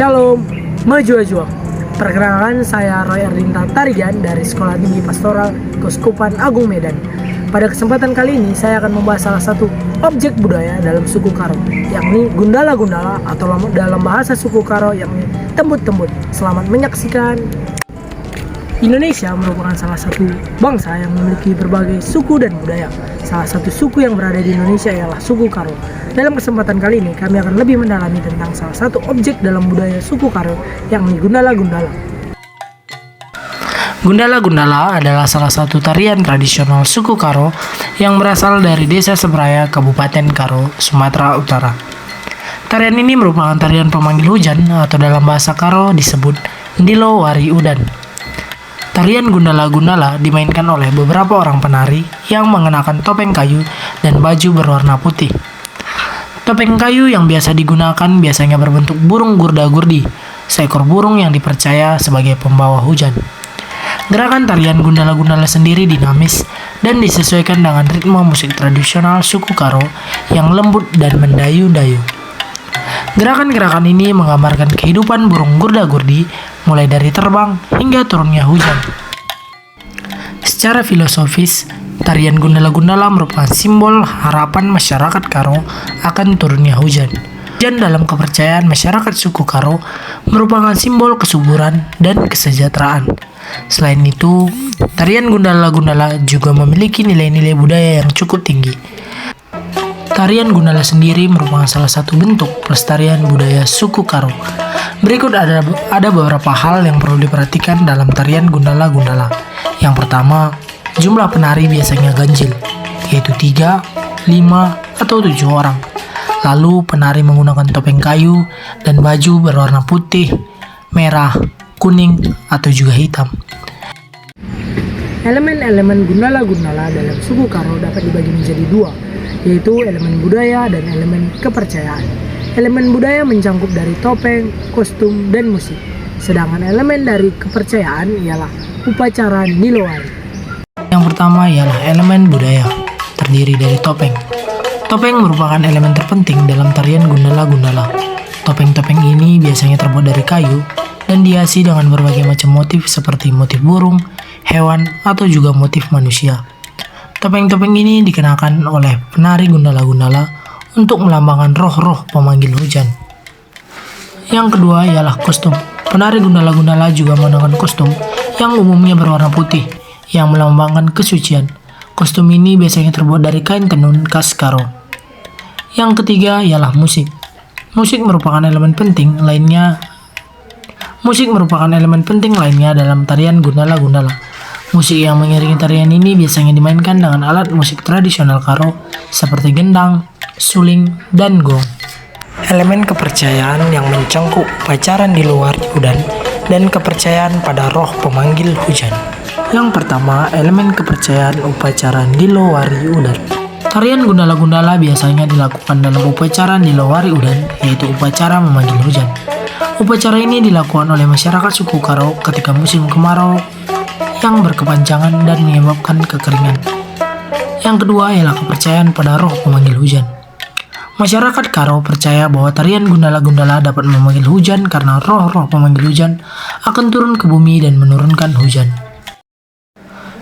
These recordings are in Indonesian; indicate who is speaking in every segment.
Speaker 1: Shalom, maju aja. Perkenalkan, saya Roy Ardinta Tarigan dari Sekolah Tinggi Pastoral Keuskupan Agung Medan. Pada kesempatan kali ini saya akan membahas salah satu objek budaya dalam suku Karo, yakni gundala-gundala atau dalam bahasa suku Karo yakni tembut-tembut. Selamat menyaksikan. Indonesia merupakan salah satu bangsa yang memiliki berbagai suku dan budaya. Salah satu suku yang berada di Indonesia ialah suku Karo. Dalam kesempatan kali ini, kami akan lebih mendalami tentang salah satu objek dalam budaya suku Karo, yakni gundala-gundala. Gundala-gundala adalah salah satu tarian tradisional suku Karo yang berasal dari Desa Sebraya, Kabupaten Karo, Sumatera Utara. Tarian ini merupakan tarian pemanggil hujan atau dalam bahasa Karo disebut Ndilo Wari Udan. Tarian gundala-gundala dimainkan oleh beberapa orang penari yang mengenakan topeng kayu dan baju berwarna putih. Topeng kayu yang biasa digunakan biasanya berbentuk burung gurda-gurdi, seekor burung yang dipercaya sebagai pembawa hujan. Gerakan tarian gundala-gundala sendiri dinamis dan disesuaikan dengan ritme musik tradisional suku Karo yang lembut dan mendayu-dayu. Gerakan-gerakan ini menggambarkan kehidupan burung gurda-gurdi mulai dari terbang hingga turunnya hujan. Secara filosofis, tarian gundala-gundala merupakan simbol harapan masyarakat Karo akan turunnya hujan. Hujan dalam kepercayaan masyarakat suku Karo merupakan simbol kesuburan dan kesejahteraan. Selain itu, tarian gundala-gundala juga memiliki nilai-nilai budaya yang cukup tinggi. Tarian gundala sendiri merupakan salah satu bentuk pelestarian budaya suku Karo. Berikut ada beberapa hal yang perlu diperhatikan dalam tarian gundala-gundala. Yang pertama, jumlah penari biasanya ganjil, yaitu 3, 5, atau 7 orang. Lalu penari menggunakan topeng kayu dan baju berwarna putih, merah, kuning, atau juga hitam. Elemen-elemen gundala-gundala dalam suku Karo dapat dibagi menjadi 2, yaitu elemen budaya dan elemen kepercayaan. Elemen budaya mencangkup dari topeng, kostum, dan musik. Sedangkan elemen dari kepercayaan ialah upacara Ndilo Wari. Yang pertama ialah elemen budaya, terdiri dari topeng. Topeng merupakan elemen terpenting dalam tarian gundala-gundala. Topeng-topeng ini biasanya terbuat dari kayu dan dihiasi dengan berbagai macam motif seperti motif burung, hewan, atau juga motif manusia. Topeng-topeng ini dikenakan oleh penari gundala-gundala untuk melambangkan roh-roh pemanggil hujan. Yang kedua ialah kostum. Penari gundala-gundala juga menggunakan kostum yang umumnya berwarna putih yang melambangkan kesucian. Kostum ini biasanya terbuat dari kain tenun khas Karo. Yang ketiga ialah musik. Musik merupakan elemen penting lainnya dalam tarian gundala-gundala. Musik yang mengiringi tarian ini biasanya dimainkan dengan alat musik tradisional Karo seperti gendang, suling, dan gong. Elemen kepercayaan yang mencangkup upacara Ndilo Wari Udan dan kepercayaan pada roh pemanggil hujan. Yang pertama, elemen kepercayaan upacara Ndilo Wari Udan. Tarian gundala-gundala biasanya dilakukan dalam upacara Ndilo Wari Udan, yaitu upacara memanggil hujan. Upacara ini dilakukan oleh masyarakat suku Karo ketika musim kemarau yang berkepanjangan dan menyebabkan kekeringan. Yang kedua ialah kepercayaan pada roh pemanggil hujan. Masyarakat Karo percaya bahwa tarian gundala-gundala dapat memanggil hujan karena roh-roh pemanggil hujan akan turun ke bumi dan menurunkan hujan.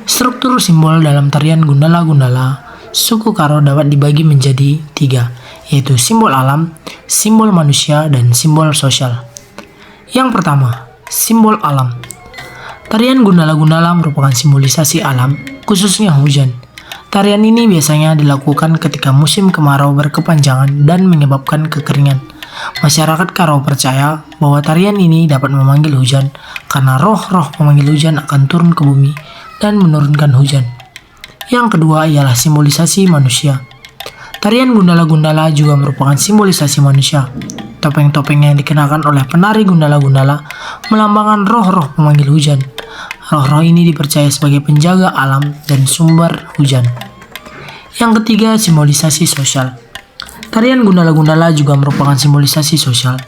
Speaker 1: Struktur simbol dalam tarian gundala-gundala suku Karo dapat dibagi menjadi 3, yaitu simbol alam, simbol manusia, dan simbol sosial. Yang pertama, simbol alam. Tarian gundala-gundala merupakan simbolisasi alam, khususnya hujan. Tarian ini biasanya dilakukan ketika musim kemarau berkepanjangan dan menyebabkan kekeringan. Masyarakat Karo percaya bahwa tarian ini dapat memanggil hujan karena roh-roh pemanggil hujan akan turun ke bumi dan menurunkan hujan. Yang kedua ialah simbolisasi manusia. Tarian Gundala-Gundala juga merupakan simbolisasi manusia. Topeng-topeng yang dikenakan oleh penari Gundala-Gundala melambangkan roh-roh pemanggil hujan. Roh-roh ini dipercaya sebagai penjaga alam dan sumber hujan. Yang ketiga, simbolisasi sosial. Tarian Gundala-Gundala juga merupakan simbolisasi sosial.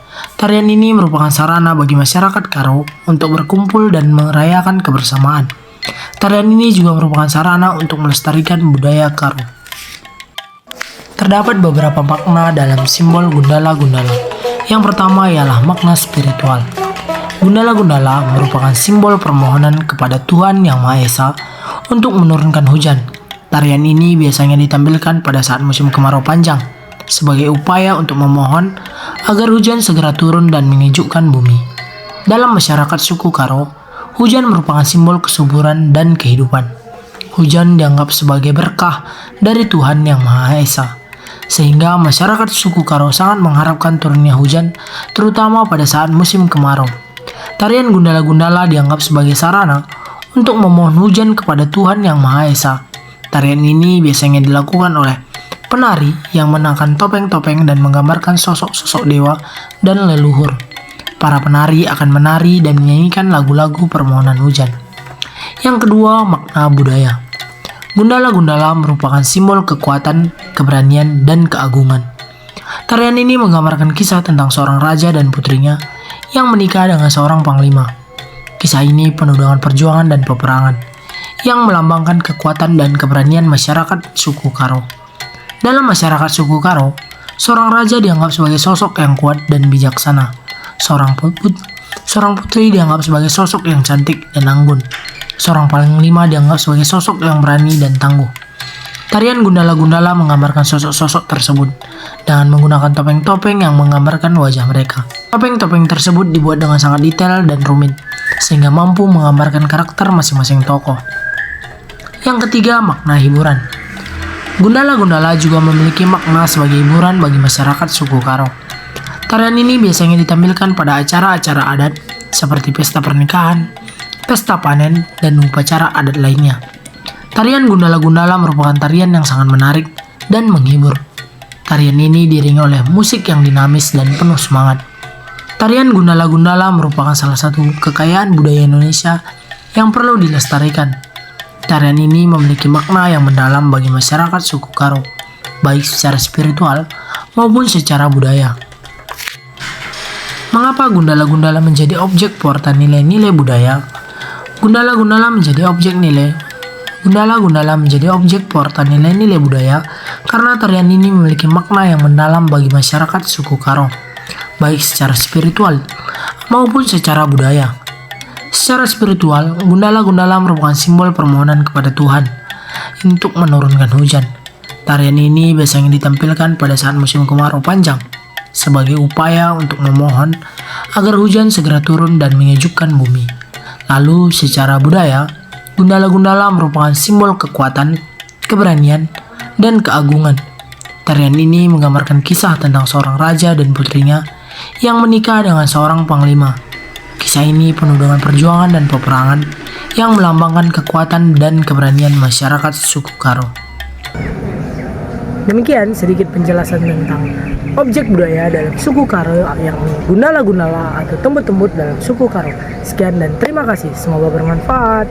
Speaker 1: Tarian ini merupakan sarana bagi masyarakat Karo untuk berkumpul dan merayakan kebersamaan. Tarian ini juga merupakan sarana untuk melestarikan budaya Karo. Terdapat beberapa makna dalam simbol Gundala-Gundala. Yang pertama ialah makna spiritual. Gundala-Gundala merupakan simbol permohonan kepada Tuhan Yang Maha Esa untuk menurunkan hujan. Tarian ini biasanya ditampilkan pada saat musim kemarau panjang sebagai upaya untuk memohon agar hujan segera turun dan menyejukkan bumi. Dalam masyarakat suku Karo, hujan merupakan simbol kesuburan dan kehidupan. Hujan dianggap sebagai berkah dari Tuhan Yang Maha Esa, sehingga masyarakat suku Karo sangat mengharapkan turunnya hujan, terutama pada saat musim kemarau. Tarian Gundala-Gundala dianggap sebagai sarana untuk memohon hujan kepada Tuhan Yang Maha Esa. Tarian ini biasanya dilakukan oleh penari yang mengenakan topeng-topeng dan menggambarkan sosok-sosok dewa dan leluhur. Para penari akan menari dan menyanyikan lagu-lagu permohonan hujan. Yang kedua, makna budaya. Gundala-Gundala merupakan simbol kekuatan, keberanian, dan keagungan. Tarian ini menggambarkan kisah tentang seorang raja dan putrinya yang menikah dengan seorang panglima. Kisah ini penuh dengan perjuangan dan peperangan, yang melambangkan kekuatan dan keberanian masyarakat suku Karo. Dalam masyarakat suku Karo, seorang raja dianggap sebagai sosok yang kuat dan bijaksana. Seorang putri dianggap sebagai sosok yang cantik dan anggun. Seorang panglima dianggap sebagai sosok yang berani dan tangguh. Tarian Gundala-Gundala menggambarkan sosok-sosok tersebut dengan menggunakan topeng-topeng yang menggambarkan wajah mereka. Topeng-topeng tersebut dibuat dengan sangat detail dan rumit, sehingga mampu menggambarkan karakter masing-masing tokoh. Yang ketiga, makna hiburan. Gundala-Gundala juga memiliki makna sebagai hiburan bagi masyarakat suku Karo. Tarian ini biasanya ditampilkan pada acara-acara adat seperti pesta pernikahan, pesta panen, dan upacara adat lainnya. Tarian Gundala-Gundala merupakan tarian yang sangat menarik dan menghibur. Tarian ini diiringi oleh musik yang dinamis dan penuh semangat. Tarian Gundala-Gundala merupakan salah satu kekayaan budaya Indonesia yang perlu dilestarikan. Tarian ini memiliki makna yang mendalam bagi masyarakat suku Karo, baik secara spiritual maupun secara budaya. Mengapa Gundala-Gundala menjadi objek pewarta nilai-nilai budaya? Gundala-Gundala menjadi objek pewarta nilai-nilai budaya karena tarian ini memiliki makna yang mendalam bagi masyarakat suku Karo, baik secara spiritual maupun secara budaya. Secara spiritual, Gundala-Gundala merupakan simbol permohonan kepada Tuhan untuk menurunkan hujan. Tarian ini biasanya ditampilkan pada saat musim kemarau panjang sebagai upaya untuk memohon agar hujan segera turun dan menyejukkan bumi. Lalu, secara budaya, Gundala-Gundala merupakan simbol kekuatan, keberanian, dan keagungan. Tarian ini menggambarkan kisah tentang seorang raja dan putrinya yang menikah dengan seorang panglima. Kisah ini penuh dengan perjuangan dan peperangan yang melambangkan kekuatan dan keberanian masyarakat suku Karo. Demikian sedikit penjelasan tentang objek budaya dalam suku Karo, yakni Gundala-Gundala atau tembut-tembut dalam suku Karo. Sekian dan terima kasih, semoga bermanfaat.